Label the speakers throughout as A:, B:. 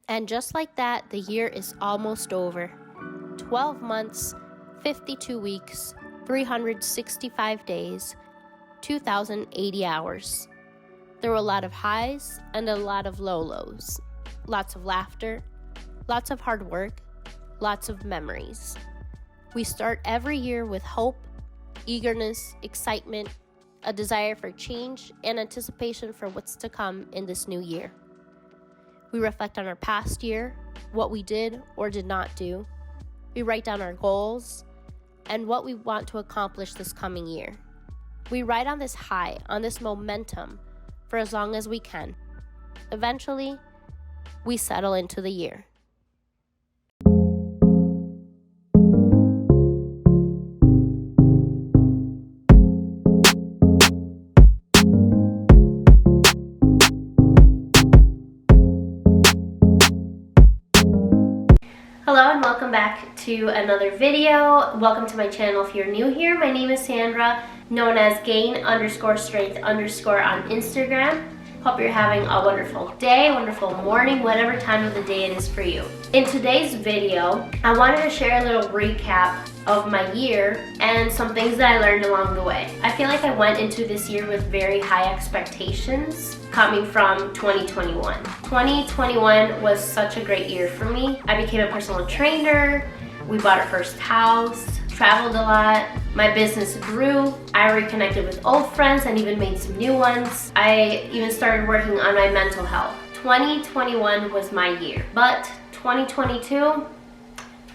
A: And just like that, the year is almost over. 12 months, 52 weeks, 365 days, 2,080 hours. There were a lot of highs and a lot of lows. Lots of laughter, lots of hard work, lots of memories. We start every year with hope, eagerness, excitement, a desire for change, and anticipation for what's to come in this new year. We reflect on our past year, what we did or did not do. We write down our goals and what we want to accomplish this coming year. We ride on this high, on this momentum, for as long as we can. Eventually, we settle into the year. Hello and welcome back to another video. Welcome to my channel if you're new here. My name is Sandra, known as gain_strength_ on Instagram. Hope you're having a wonderful day, wonderful morning, whatever time of the day it is for you. In today's video, I wanted to share a little recap of my year and some things that I learned along the way. I feel like I went into this year with very high expectations coming from 2021. 2021 was such a great year for me. I became a personal trainer, we bought our first house, traveled a lot, my business grew, I reconnected with old friends and even made some new ones. I even started working on my mental health. 2021 was my year, but 2022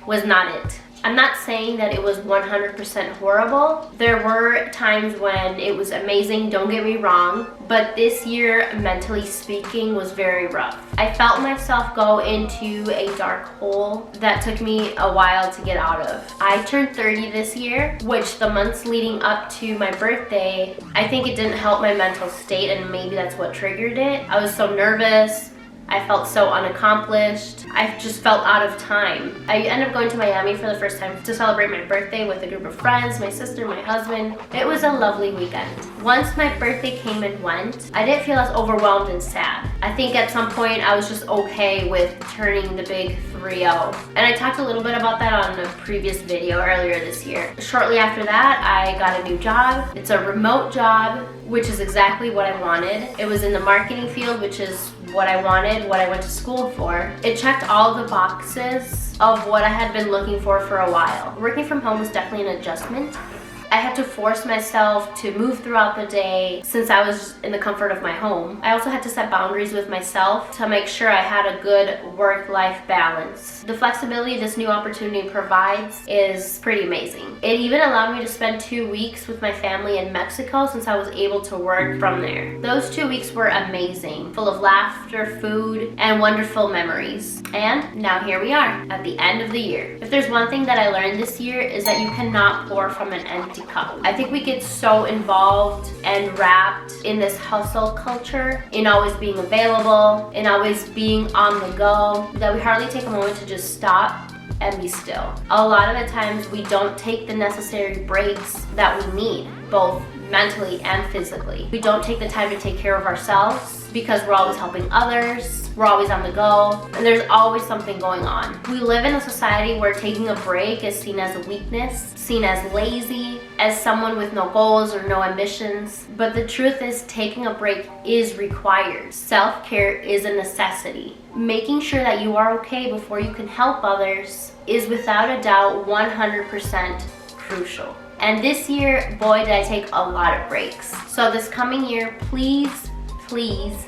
A: was not it. I'm not saying that it was 100% horrible. There were times when it was amazing, don't get me wrong, but this year, mentally speaking, was very rough. I felt myself go into a dark hole that took me a while to get out of. I turned 30 this year, which the months leading up to my birthday, I think it didn't help my mental state, and maybe that's what triggered it. I was so nervous. I felt so unaccomplished. I just felt out of time. I ended up going to Miami for the first time to celebrate my birthday with a group of friends, my sister, my husband. It was a lovely weekend. Once my birthday came and went, I didn't feel as overwhelmed and sad. I think at some point I was just okay with turning the big 3-0. And I talked a little bit about that on a previous video earlier this year. Shortly after that, I got a new job. It's a remote job, which is exactly what I wanted. It was in the marketing field, which is what I wanted, what I went to school for. It checked all the boxes of what I had been looking for a while. Working from home was definitely an adjustment. I had to force myself to move throughout the day since I was in the comfort of my home. I also had to set boundaries with myself to make sure I had a good work-life balance. The flexibility this new opportunity provides is pretty amazing. It even allowed me to spend 2 weeks with my family in Mexico since I was able to work from there. Those 2 weeks were amazing, full of laughter, food, and wonderful memories. And now here we are at the end of the year. If there's one thing that I learned this year is that you cannot pour from an empty cup. I think we get so involved and wrapped in this hustle culture, in always being available, in always being on the go, that we hardly take a moment to just stop and be still. A lot of the times we don't take the necessary breaks that we need, both mentally and physically. We don't take the time to take care of ourselves because we're always helping others, we're always on the go, and there's always something going on. We live in a society where taking a break is seen as a weakness, seen as lazy, as someone with no goals or no ambitions. But the truth is, taking a break is required. Self-care is a necessity. Making sure that you are okay before you can help others is without a doubt 100% crucial. And this year, boy, did I take a lot of breaks. So this coming year, please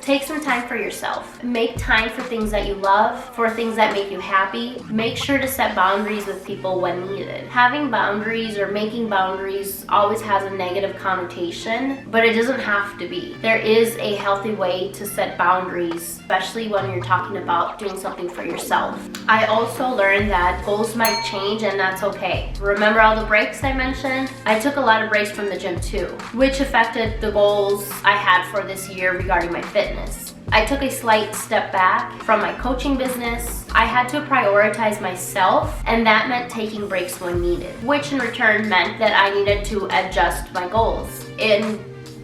A: take some time for yourself. Make time for things that you love, for things that make you happy. Make sure to set boundaries with people when needed. Having boundaries or making boundaries always has a negative connotation, but it doesn't have to be. There is a healthy way to set boundaries, especially when you're talking about doing something for yourself. I also learned that goals might change and that's okay. Remember all the breaks I mentioned? I took a lot of breaks from the gym too, which affected the goals I had for this year regarding my fitness. I took a slight step back from my coaching business. I had to prioritize myself, and that meant taking breaks when needed, which in return meant that I needed to adjust my goals. In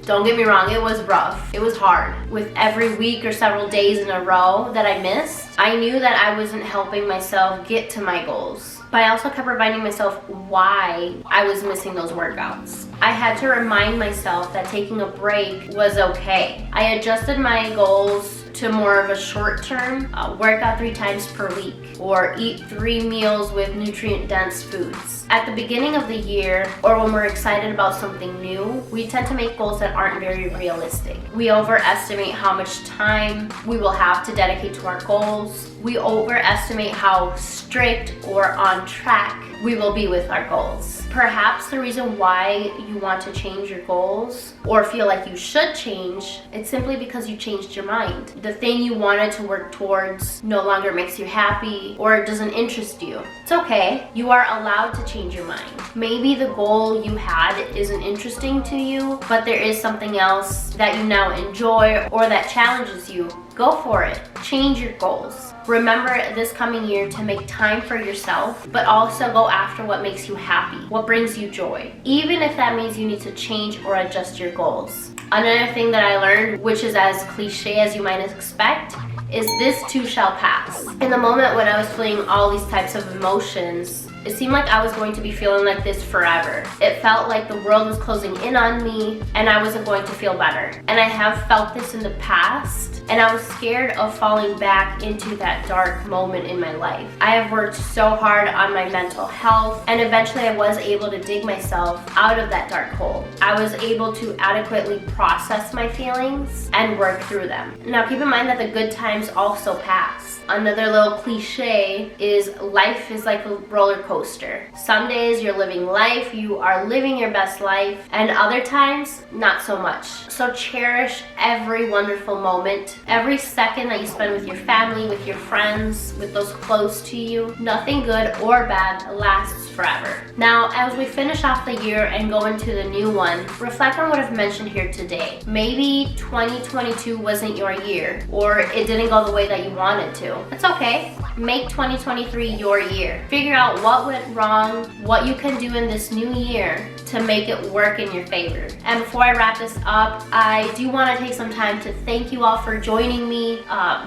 A: Don't get me wrong, it was rough. It was hard. With every week or several days in a row that I missed, I knew that I wasn't helping myself get to my goals. But I also kept reminding myself why I was missing those workouts. I had to remind myself that taking a break was okay. I adjusted my goals to more of a short-term workout 3 times per week, or eat 3 meals with nutrient-dense foods. At the beginning of the year, or when we're excited about something new, we tend to make goals that aren't very realistic. We overestimate how much time we will have to dedicate to our goals. We overestimate how strict or on track we will be with our goals. Perhaps the reason why you want to change your goals or feel like you should change, it's simply because you changed your mind. The thing you wanted to work towards no longer makes you happy or it doesn't interest you. It's okay. You are allowed to change your mind. Maybe the goal you had isn't interesting to you, but there is something else that you now enjoy or that challenges you. Go for it. Change your goals. Remember this coming year to make time for yourself, but also go after what makes you happy, what brings you joy, even if that means you need to change or adjust your goals. Another thing that I learned, which is as cliche as you might expect, is this too shall pass. In the moment when I was feeling all these types of emotions, it seemed like I was going to be feeling like this forever. It felt like the world was closing in on me and I wasn't going to feel better. And I have felt this in the past, and I was scared of falling back into that dark moment in my life. I have worked so hard on my mental health, and eventually I was able to dig myself out of that dark hole. I was able to adequately process my feelings and work through them. Now keep in mind that the good times also pass. Another little cliche is life is like a roller coaster. Some days you're living life, you are living your best life, and other times, not so much. So cherish every wonderful moment, every second that you spend with your family, with your friends, with those close to you. Nothing good or bad lasts forever. Now, as we finish off the year and go into the new one, reflect on what I've mentioned here today. Maybe 2022 wasn't your year, or it didn't go the way that you wanted to. It's okay. Make 2023 your year. Figure out what went wrong, what you can do in this new year to make it work in your favor. And before I wrap this up, I do want to take some time to thank you all for joining me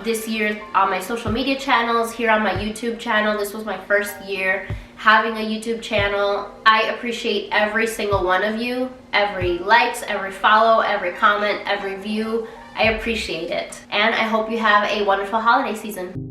A: this year on my social media channels, here on my YouTube channel. This was my first year having a YouTube channel. I appreciate every single one of you, every likes, every follow, every comment, every view. I appreciate it. And I hope you have a wonderful holiday season.